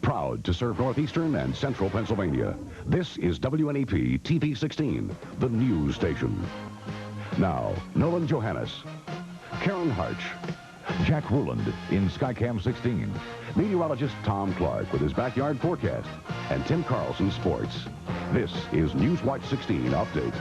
Proud to serve northeastern and central Pennsylvania. This is WNEP TV 16, the news station. Now, Nolan Johannes, Karen Harch, Jack Ruland in Skycam 16, meteorologist Tom Clark with his backyard forecast, and Tim Carlson Sports. This is Newswatch 16 Update.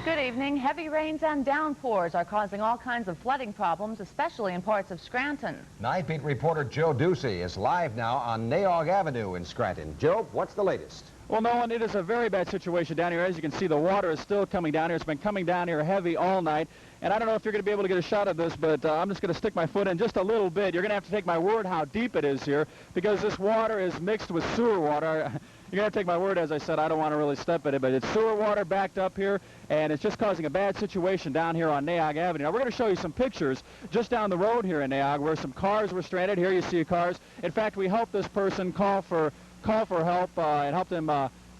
Good evening. Heavy rains and downpours are causing all kinds of flooding problems, especially in parts of Scranton. Night Beat reporter Joe Ducey is live now on Naog Avenue in Scranton. Joe, what's the latest? Well, Nolan, it is a very bad situation down here. As you can see, the water is still coming down here. It's been coming down here heavy all night. And I don't know if you're going to be able to get a shot of this, but I'm just going to stick my foot in just a little bit. You're going to have to take my word how deep it is here, because this water is mixed with sewer water. You're going to take my word, as I said. I don't want to really step in it, but it's sewer water backed up here, and it's just causing a bad situation down here on Naog Avenue. Now, we're going to show you some pictures just down the road here in Naog where some cars were stranded. Here you see cars. In fact, we helped this person call for help and helped him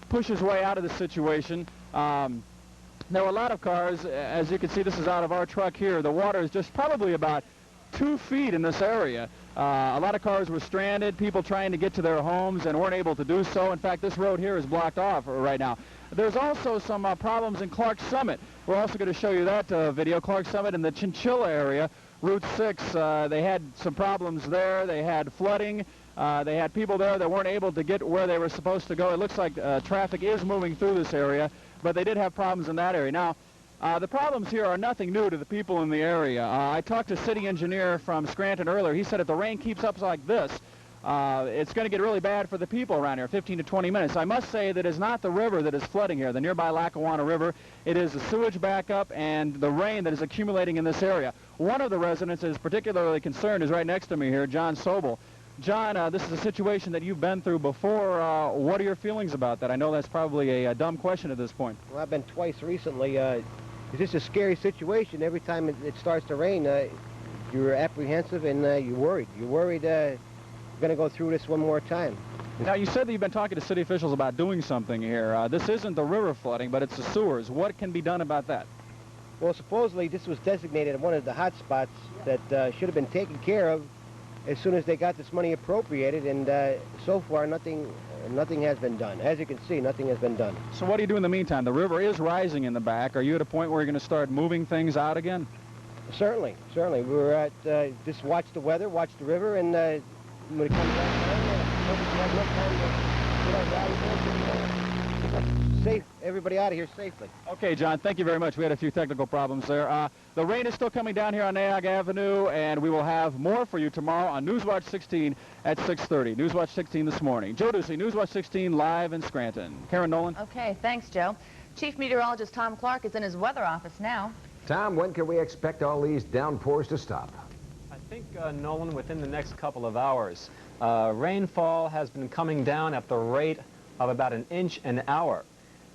push his way out of the situation. There were a lot of cars. As you can see, this is out of our truck here. The water is just probably about 2 feet in this area. A lot of cars were stranded, people trying to get to their homes and weren't able to do so. In fact, this road here is blocked off right now. There's also some problems in Clark Summit. We're also going to show you that video. Clark Summit in the Chinchilla area, Route 6, they had some problems there. They had flooding. They had people there that weren't able to get where they were supposed to go. It looks like traffic is moving through this area, but they did have problems in that area. Now, the problems here are nothing new to the people in the area. I talked to city engineer from Scranton earlier. He said if the rain keeps up like this, it's going to get really bad for the people around here, 15 to 20 minutes. I must say that it's not the river that is flooding here, the nearby Lackawanna River. It is the sewage backup and the rain that is accumulating in this area. One of the residents that is particularly concerned is right next to me here, John Sobel. John, this is a situation that you've been through before. What are your feelings about that? I know that's probably a dumb question at this point. Well, I've been twice recently. It's just a scary situation. Every time it starts to rain, you're apprehensive and you're worried. You're worried we're going to go through this one more time. Now, you said that you've been talking to city officials about doing something here. This isn't the river flooding, but it's the sewers. What can be done about that? Well, supposedly this was designated one of the hot spots that should have been taken care of as soon as they got this money appropriated, and so far nothing has been done. As you can see, nothing has been done. So what do you do in the meantime? The river is rising in the back. Are you at a point where you're going to start moving things out again? Certainly. We're at, just watch the weather, watch the river, and when it comes down, we have enough time to get our valuables safe, everybody out of here safely. Okay, John, thank you very much. We had a few technical problems there. The rain is still coming down here on Naog Avenue, and we will have more for you tomorrow on Newswatch 16 at 6:30. Newswatch 16 this morning. Joe Ducey, Newswatch 16 live in Scranton. Karen Nolan. Okay, thanks, Joe. Chief Meteorologist Tom Clark is in his weather office now. Tom, when can we expect all these downpours to stop? I think, Nolan, within the next couple of hours. Rainfall has been coming down at the rate of about an inch an hour.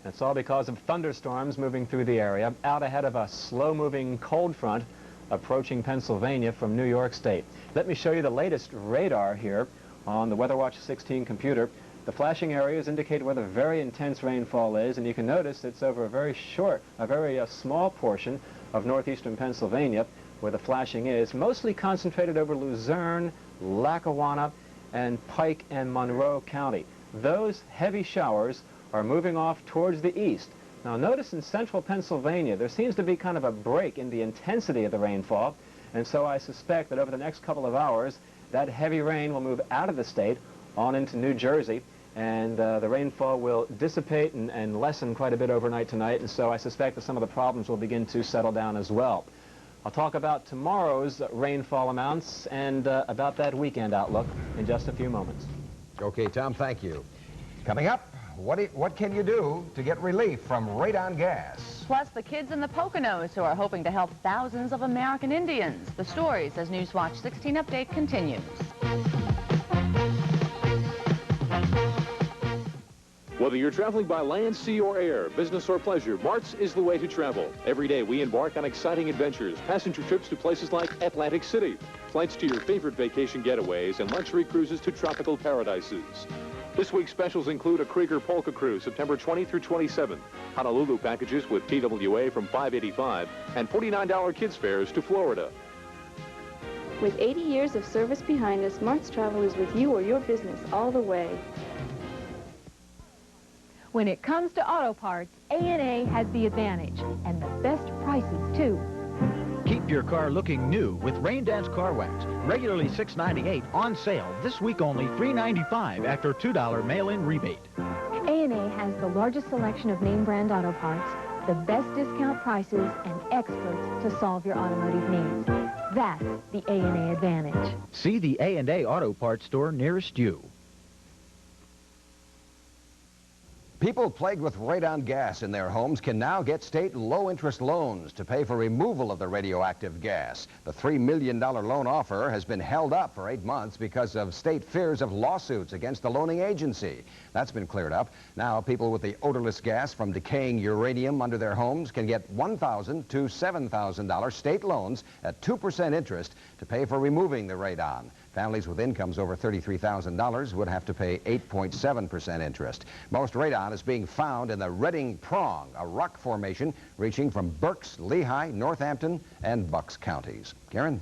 That's all because of thunderstorms moving through the area, out ahead of a slow-moving cold front approaching Pennsylvania from New York State. Let me show you the latest radar here on the WeatherWatch 16 computer. The flashing areas indicate where the very intense rainfall is, and you can notice it's over a very small portion of northeastern Pennsylvania where the flashing is, mostly concentrated over Luzerne, Lackawanna, and Pike and Monroe County. Those heavy showers are moving off towards the east. Now notice in central Pennsylvania there seems to be kind of a break in the intensity of the rainfall, and so I suspect that over the next couple of hours that heavy rain will move out of the state on into New Jersey, and the rainfall will dissipate and lessen quite a bit overnight tonight, and so I suspect that some of the problems will begin to settle down as well. I'll talk about tomorrow's rainfall amounts and about that weekend outlook in just a few moments. Okay, Tom, thank you. Coming up, what can you do to get relief from radon gas? Plus, the kids in the Poconos who are hoping to help thousands of American Indians. The stories as Newswatch 16 Update continues. Whether you're traveling by land, sea, or air, business or pleasure, Barts is the way to travel. Every day we embark on exciting adventures, passenger trips to places like Atlantic City, flights to your favorite vacation getaways, and luxury cruises to tropical paradises. This week's specials include a Krieger Polka Cruise, September 20 through 27, Honolulu packages with TWA from $585, and $49 kids fares to Florida. With 80 years of service behind us, Barts Travel is with you or your business all the way. When it comes to auto parts, A&A has the advantage, and the best prices, too. Keep your car looking new with Rain Dance Car Wax. Regularly $6.98, on sale. This week only $3.95 after $2 mail-in rebate. A&A has the largest selection of name brand auto parts, the best discount prices, and experts to solve your automotive needs. That's the A&A advantage. See the A&A Auto Parts store nearest you. People plagued with radon gas in their homes can now get state low-interest loans to pay for removal of the radioactive gas. The $3 million loan offer has been held up for 8 months because of state fears of lawsuits against the loaning agency. That's been cleared up. Now, people with the odorless gas from decaying uranium under their homes can get $1,000 to $7,000 state loans at 2% interest to pay for removing the radon. Families with incomes over $33,000 would have to pay 8.7% interest. Most radon is being found in the Redding Prong, a rock formation reaching from Berks, Lehigh, Northampton, and Bucks counties. Karen?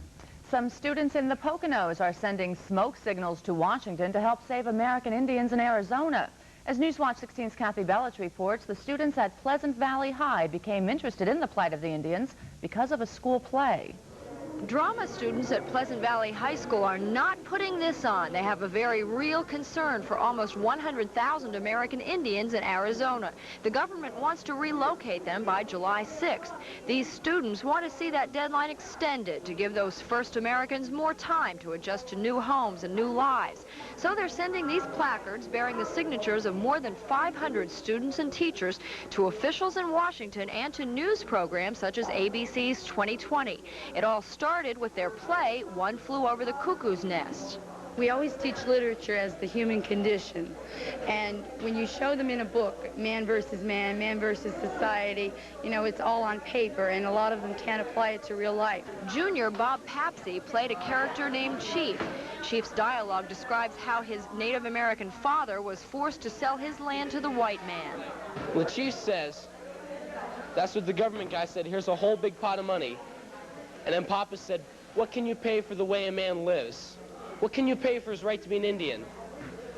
Some students in the Poconos are sending smoke signals to Washington to help save American Indians in Arizona. As Newswatch 16's Kathy Bellich reports, the students at Pleasant Valley High became interested in the plight of the Indians because of a school play. Drama students at Pleasant Valley High School are not putting this on. They have a very real concern for almost 100,000 American Indians in Arizona. The government wants to relocate them by July 6th. These students want to see that deadline extended to give those first Americans more time to adjust to new homes and new lives. So they're sending these placards bearing the signatures of more than 500 students and teachers to officials in Washington and to news programs such as ABC's 2020. It all started with their play, One Flew Over the Cuckoo's Nest. We always teach literature as the human condition. And when you show them in a book, man versus man, man versus society, you know, it's all on paper, and a lot of them can't apply it to real life. Junior Bob Papsey played a character named Chief. Chief's dialogue describes how his Native American father was forced to sell his land to the white man. Well, the Chief says, that's what the government guy said, here's a whole big pot of money. And then Papa said, what can you pay for the way a man lives? What can you pay for his right to be an Indian?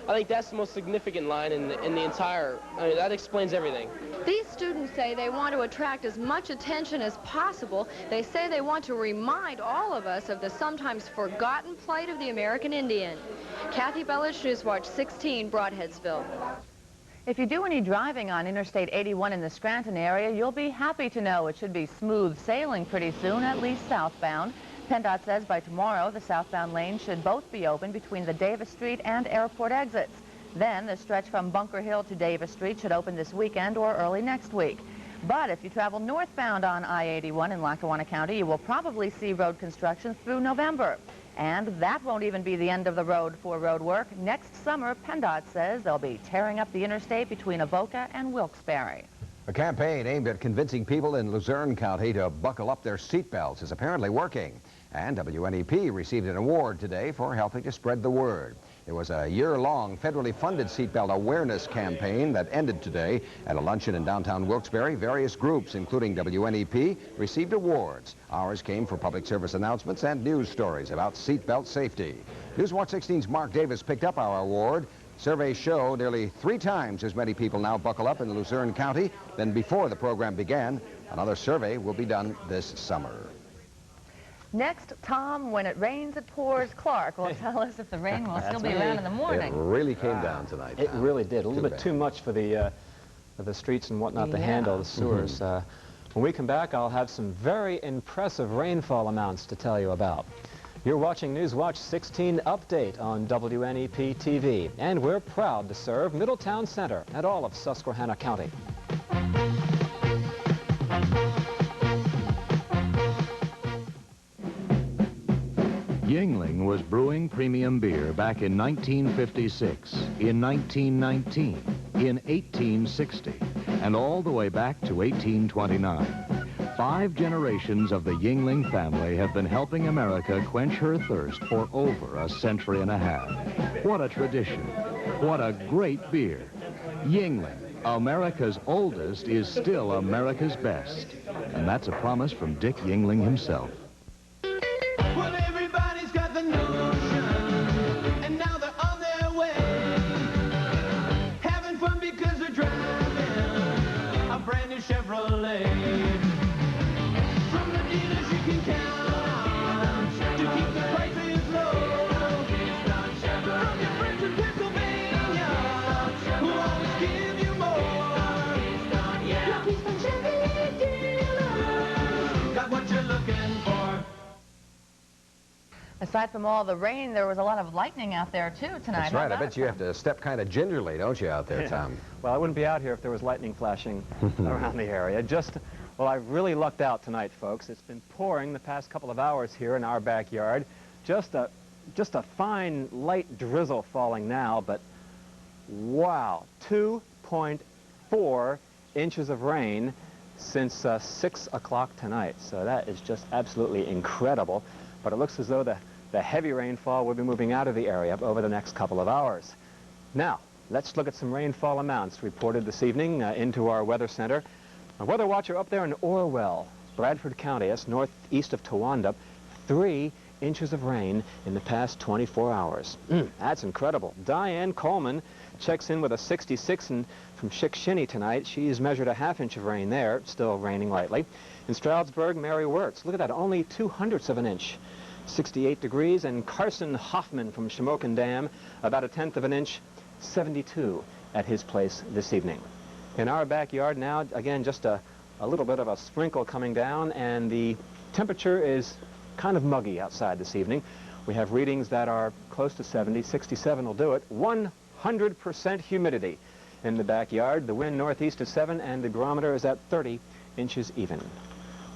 I think that's the most significant line in the entire, I mean, that explains everything. These students say they want to attract as much attention as possible. They say they want to remind all of us of the sometimes forgotten plight of the American Indian. Kathy Bellich, Newswatch 16, Broadheadsville. If you do any driving on Interstate 81 in the Scranton area, you'll be happy to know it should be smooth sailing pretty soon, at least southbound. PennDOT says by tomorrow, the southbound lanes should both be open between the Davis Street and airport exits. Then the stretch from Bunker Hill to Davis Street should open this weekend or early next week. But if you travel northbound on I-81 in Lackawanna County, you will probably see road construction through November. And that won't even be the end of the road for road work. Next summer, PennDOT says they'll be tearing up the interstate between Avoca and Wilkes-Barre. A campaign aimed at convincing people in Luzerne County to buckle up their seatbelts is apparently working. And WNEP received an award today for helping to spread the word. It was a year-long federally funded seatbelt awareness campaign that ended today. At a luncheon in downtown Wilkes-Barre, various groups, including WNEP, received awards. Ours came for public service announcements and news stories about seatbelt safety. Newswatch 16's Mark Davis picked up our award. Surveys show nearly 3 times as many people now buckle up in Luzerne County than before the program began. Another survey will be done this summer. Next, Tom, when it rains, it pours. Clark will tell us if the rain will still be around in the morning. It really came down tonight. It really did. A little bit too much for the streets and whatnot to handle, the sewers. When we come back, I'll have some very impressive rainfall amounts to tell you about. You're watching Newswatch 16 Update on WNEP TV, and we're proud to serve Middletown Center and all of Susquehanna County. Yingling was brewing premium beer back in 1956, in 1919, in 1860, and all the way back to 1829. 5 generations of the Yingling family have been helping America quench her thirst for over a century and a half. What a tradition. What a great beer. Yingling, America's oldest, is still America's best. And that's a promise from Dick Yingling himself. Well, everybody's Aside from all the rain, there was a lot of lightning out there, too, tonight. That's right. I bet you have to step kind of gingerly, don't you, out there, Tom? Well, I wouldn't be out here if there was lightning flashing around the area. Well, I really lucked out tonight, folks. It's been pouring the past couple of hours here in our backyard. Just a fine, light drizzle falling now, but wow, 2.4 inches of rain since 6 o'clock tonight. So that is just absolutely incredible. But it looks as though the heavy rainfall will be moving out of the area over the next couple of hours. Now, let's look at some rainfall amounts reported this evening into our weather center. A weather watcher up there in Orwell, Bradford County, that's northeast of Towanda, 3 inches of rain in the past 24 hours. That's incredible. Diane Coleman checks in with a 66 and from Chick-Shinny tonight. She's measured a ½ inch of rain there, still raining lightly. In Stroudsburg, Mary Wirtz, look at that, only 0.02 of an inch, 68 degrees. And Carson Hoffman from Shamokin Dam, about a 1/10 of an inch, 72 at his place this evening. In our backyard now, again, just a little bit of a sprinkle coming down, and the temperature is kind of muggy outside this evening. We have readings that are close to 70, 67 will do it. 100% humidity in the backyard. The wind northeast is 7, and the barometer is at 30 inches even.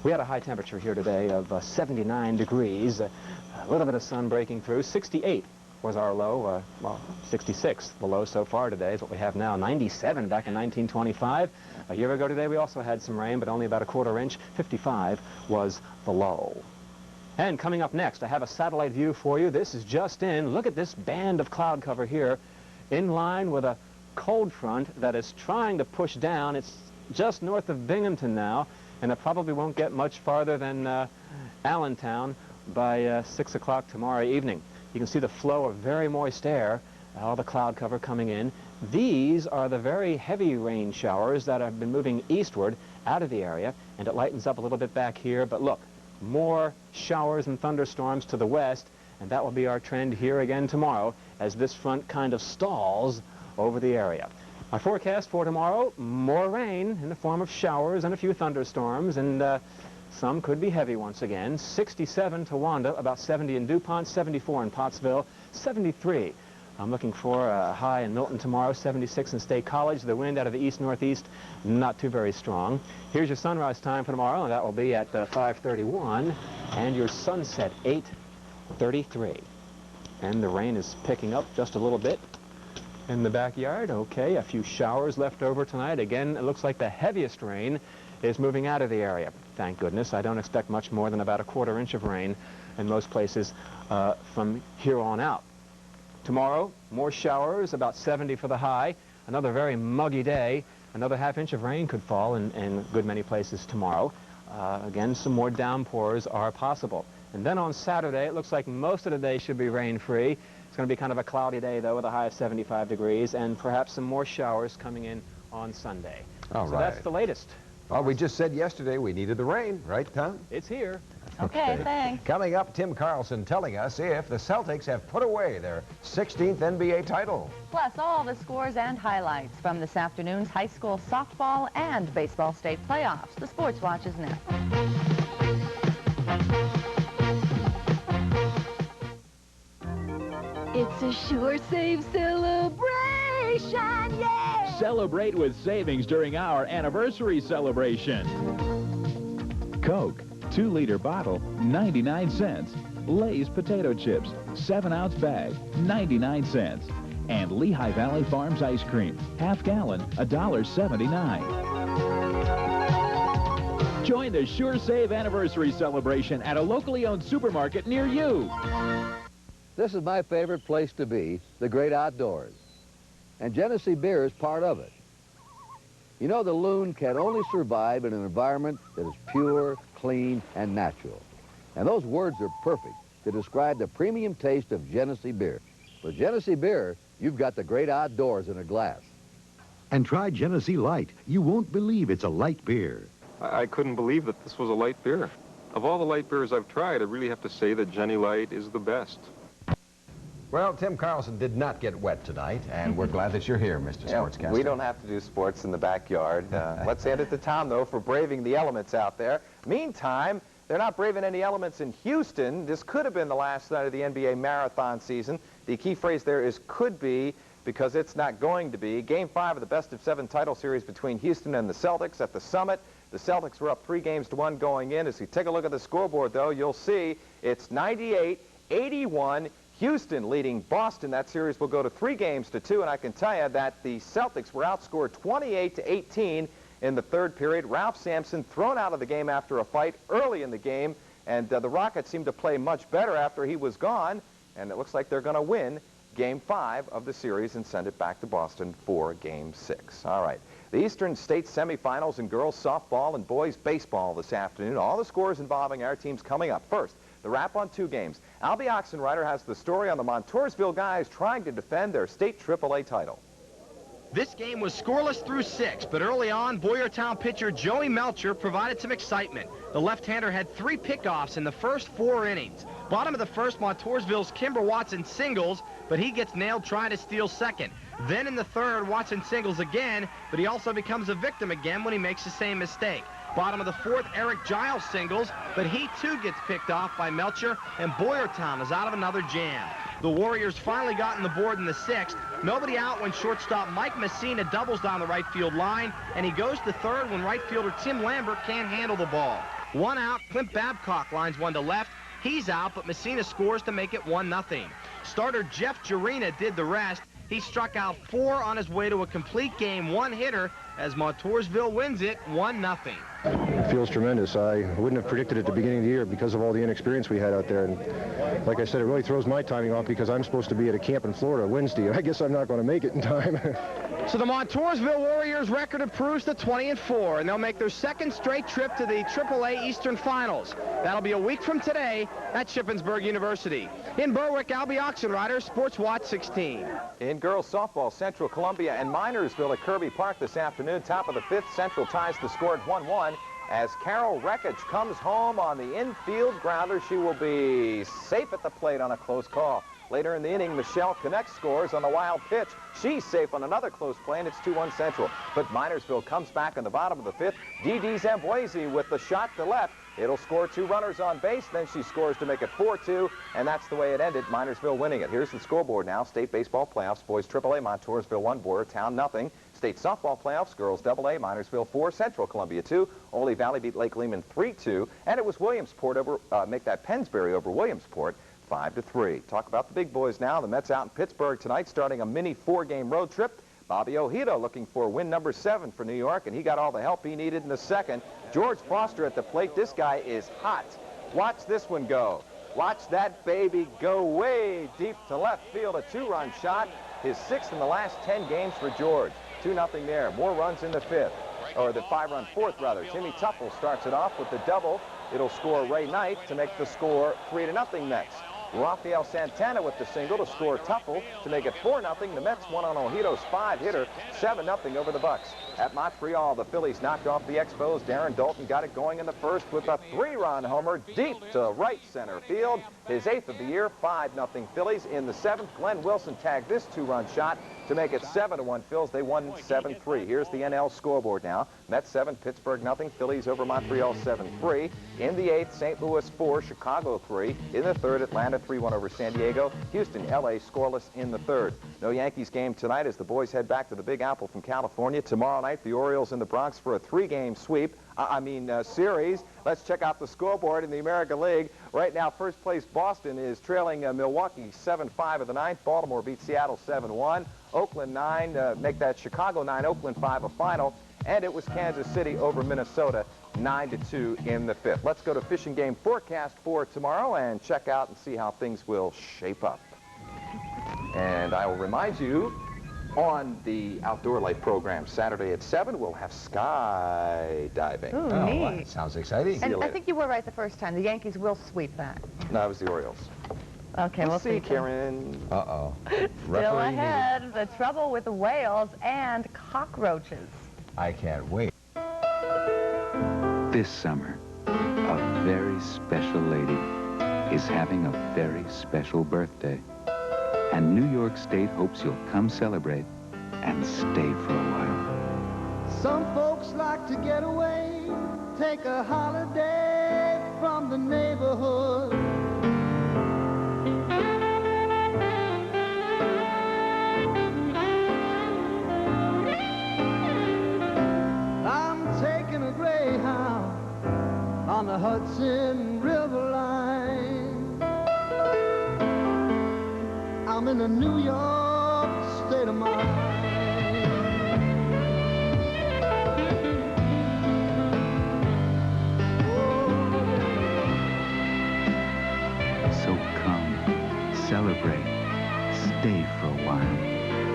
We had a high temperature here today of 79 degrees, a little bit of sun breaking through. 68 was our low, well, 66 the low so far today is what we have now. 97 back in 1925. A year ago today we also had some rain, but only about a 1/4 inch. 55 was the low. And coming up next, I have a satellite view for you. This is just in. Look at this band of cloud cover here, in line with a cold front that is trying to push down. It's just north of Binghamton now, and it probably won't get much farther than Allentown by 6 o'clock tomorrow evening. You can see the flow of very moist air, all the cloud cover coming in. These are the very heavy rain showers that have been moving eastward out of the area, and it lightens up a little bit back here. But look, more showers and thunderstorms to the west, and that will be our trend here again tomorrow as this front kind of stalls over the area. My forecast for tomorrow, more rain in the form of showers and a few thunderstorms, and some could be heavy once again. 67 Towanda, about 70 in DuPont, 74 in Pottsville, 73. I'm looking for a high in Milton tomorrow, 76 in State College. The wind out of the east-northeast, not too very strong. Here's your sunrise time for tomorrow, and that will be at 5:31, and your sunset, 8:33. And the rain is picking up just a little bit in the backyard. Okay, a few showers left over tonight. Again, it looks like the heaviest rain is moving out of the area. Thank goodness. I don't expect much more than about a 1/4 inch of rain in most places from here on out. Tomorrow, more showers, about 70 for the high. Another very muggy day. Another ½ inch of rain could fall in a good many places tomorrow. Again, some more downpours are possible. And then on Saturday, it looks like most of the day should be rain-free. It's going to be kind of a cloudy day, though, with a high of 75 degrees, and perhaps some more showers coming in on Sunday. All so right. That's the latest. Well, we just said yesterday we needed the rain, right, Tom? It's here. Okay, thanks. Coming up, Tim Carlson telling us if the Celtics have put away their 16th NBA title. Plus, all the scores and highlights from this afternoon's high school softball and baseball state playoffs. The Sports Watch is next. It's a Sure Save celebration, yeah! Celebrate with savings during our anniversary celebration. Coke, 2-liter bottle, 99 cents. Lay's potato chips, 7-ounce bag, 99 cents. And Lehigh Valley Farms ice cream, ½ gallon, $1.79. Join the Sure Save anniversary celebration at a locally owned supermarket near you. This is my favorite place to be, the great outdoors. And Genese Beer is part of it. You know, the loon can only survive in an environment that is pure, clean, and natural. And those words are perfect to describe the premium taste of Genese Beer. With Genese Beer, you've got the great outdoors in a glass. And try Genese Light. You won't believe it's a light beer. I couldn't believe that this was a light beer. Of all the light beers I've tried, I really have to say that Genny Light is the best. Well, Tim Carlson did not get wet tonight, and we're glad that you're here, Mr. Sportscaster. We don't have to do sports in the backyard. Let's hand it to Tom, though, for braving the elements out there. Meantime, They're not braving any elements in Houston. This could have been the last night of the NBA marathon season. The key phrase there is could be, because it's not going to be. Game 5 of the best-of-7 title series between Houston and the Celtics at the Summit. The Celtics were up 3-1 going in. As you take a look at the scoreboard, though, you'll see it's 98-81. Houston leading Boston. That series will go to 3-2, and I can tell you that the Celtics were outscored 28-18 in the third period. Ralph Sampson thrown out of the game after a fight early in the game, and the Rockets seemed to play much better after he was gone, and it looks like they're going to win Game 5 of the series and send it back to Boston for Game 6. All right. The Eastern State semifinals in girls softball and boys baseball this afternoon. All the scores involving our teams coming up. First, the wrap on 2 games. Albie Oxenrider has the story on the Montoursville guys trying to defend their state AAA title. This game was scoreless through 6, but early on, Boyertown pitcher Joey Melcher provided some excitement. The left-hander had 3 pickoffs in the first 4 innings. Bottom of the first, Montoursville's Kimber Watson singles, but he gets nailed trying to steal second. Then in the third, Watson singles again, but he also becomes a victim again when he makes the same mistake. Bottom of the fourth, Eric Giles singles, but he too gets picked off by Melcher, and Boyertown is out of another jam. The Warriors finally got on the board in the 6th. Nobody out when shortstop Mike Messina doubles down the right field line, and he goes to third when right fielder Tim Lambert can't handle the ball. 1 out, Clint Babcock lines 1 to left. He's out, but Messina scores to make it 1-0. Starter Jeff Jarena did the rest. He struck out 4 on his way to a complete game 1-hitter as Montoursville wins it 1-0. It feels tremendous. I wouldn't have predicted it at the beginning of the year because of all the inexperience we had out there. And like I said, it really throws my timing off because I'm supposed to be at a camp in Florida Wednesday, and I guess I'm not going to make it in time. So the Montoursville Warriors record improves to 20-4, and they'll make their 2nd straight trip to the AAA Eastern Finals. That'll be a week from today at Shippensburg University. In Berwick, Albie Oxenrider, Sports Watch 16. In girls softball, Central Columbia and Minersville at Kirby Park this afternoon. Top of the 5th, Central ties the score at 1-1. As Carol Rekich comes home on the infield grounder, she will be safe at the plate on a close call. Later in the inning, Michelle Connect scores on the wild pitch. She's safe on another close play, and it's 2-1 Central. But Minersville comes back in the bottom of the 5th. Dee Zamboise with the shot to left. It'll score 2 runners on base. Then she scores to make it 4-2, and that's the way it ended. Minersville winning it. Here's the scoreboard now. State baseball playoffs. Boys AAA, Montoursville 1, Boyertown nothing. State softball playoffs, girls AA, Minersville 4, Central Columbia 2. Ole Valley beat Lake Lehman 3-2, and it was Williamsport over make that Pennsbury over Williamsport 5-3. Talk about the big boys now. The Mets out in Pittsburgh tonight, starting a mini 4-game road trip. Bobby Ojeda looking for win number 7 for New York, and he got all the help he needed in the 2nd. George Foster at the plate. This guy is hot. Watch this one go. Watch that baby go way deep to left field. A 2-run shot. His 6th in the last 10 games for George. 2-0 there. More runs in the 5th. Or the 5-run 4th, rather. Timmy Tuffle starts it off with the double. It'll score Ray Knight to make the score 3-0 Mets. Rafael Santana with the single to score Tuffle to make it 4-0. The Mets won on Ojedo's 5-hitter, 7-0 over the Bucks. At Montreal, the Phillies knocked off the Expos. Darren Dalton got it going in the 1st with a 3-run homer deep to right center field. His 8th of the year, 5-0 Phillies. In the 7th, Glenn Wilson tagged this 2-run shot to make it 7-1 Phils. They won 7-3. Here's the NL scoreboard now. Mets 7, Pittsburgh nothing. Phillies over Montreal 7-3. In the 8th, St. Louis 4, Chicago 3. In the 3rd, Atlanta 3-1 over San Diego. Houston, LA scoreless in the 3rd. No Yankees game tonight as the boys head back to the Big Apple from California. Tomorrow night, the Orioles in the Bronx for a 3-game sweep. Series. Let's check out the scoreboard in the American League. Right now, first place Boston is trailing Milwaukee 7-5 of the 9th. Baltimore beats Seattle 7-1. Oakland 9, make that Chicago 9, Oakland 5 a final. And it was Kansas City over Minnesota 9-2 in the 5th. Let's go to fishing game forecast for tomorrow and check out and see how things will shape up. And I will remind you, on the Outdoor Life program Saturday at 7, we'll have skydiving. Ooh, neat. Well, that sounds exciting. And I think you were right the first time. The Yankees will sweep that. No, it was the Orioles. Okay, we'll see, Karen. Uh-oh. Still ahead, the trouble with whales and cockroaches. I can't wait. This summer, a very special lady is having a very special birthday. And New York State hopes you'll come celebrate and stay for a while. Some folks like to get away, take a holiday from the neighborhood. I'm taking a Greyhound on the Hudson River line. I'm in a New York state of mind. So come, celebrate, stay for a while,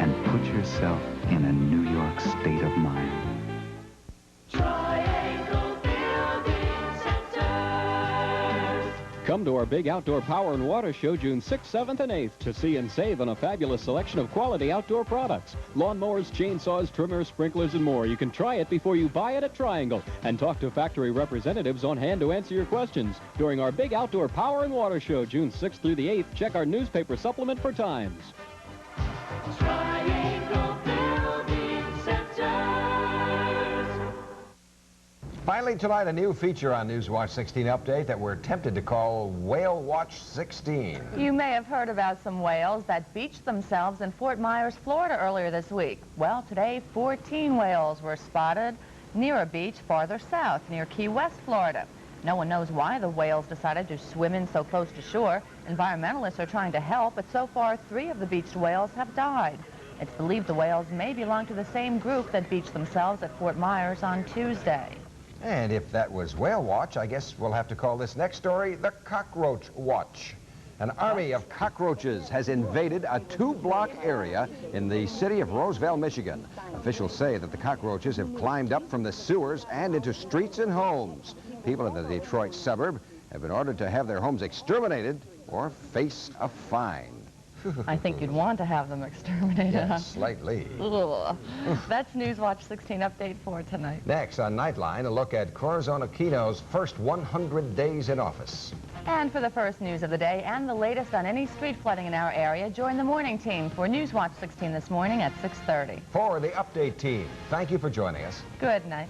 and put yourself in a New York state of mind. Come to our big outdoor power and water show June 6th, 7th, and 8th to see and save on a fabulous selection of quality outdoor products. Lawnmowers, chainsaws, trimmers, sprinklers, and more. You can try it before you buy it at Triangle and talk to factory representatives on hand to answer your questions during our big outdoor power and water show June 6th through the 8th. Check our newspaper supplement for times. Triangle Building Centers. Finally tonight, a new feature on Newswatch 16 Update that we're tempted to call Whale Watch 16. You may have heard about some whales that beached themselves in Fort Myers, Florida earlier this week. Well, today 14 whales were spotted near a beach farther south near Key West, Florida. No one knows why the whales decided to swim in so close to shore. Environmentalists are trying to help, but so far 3 of the beached whales have died. It's believed the whales may belong to the same group that beached themselves at Fort Myers on Tuesday. And if that was Whale Watch, I guess we'll have to call this next story the Cockroach Watch. An army of cockroaches has invaded a 2-block area in the city of Roseville, Michigan. Officials say that the cockroaches have climbed up from the sewers and into streets and homes. People in the Detroit suburb have been ordered to have their homes exterminated or face a fine. I think you'd want to have them exterminated. Yes, slightly. Ugh. That's Newswatch 16 Update for tonight. Next on Nightline, a look at Corazon Aquino's first 100 days in office. And for the first news of the day and the latest on any street flooding in our area, join the morning team for Newswatch 16 this morning at 6:30. For the Update team, thank you for joining us. Good night.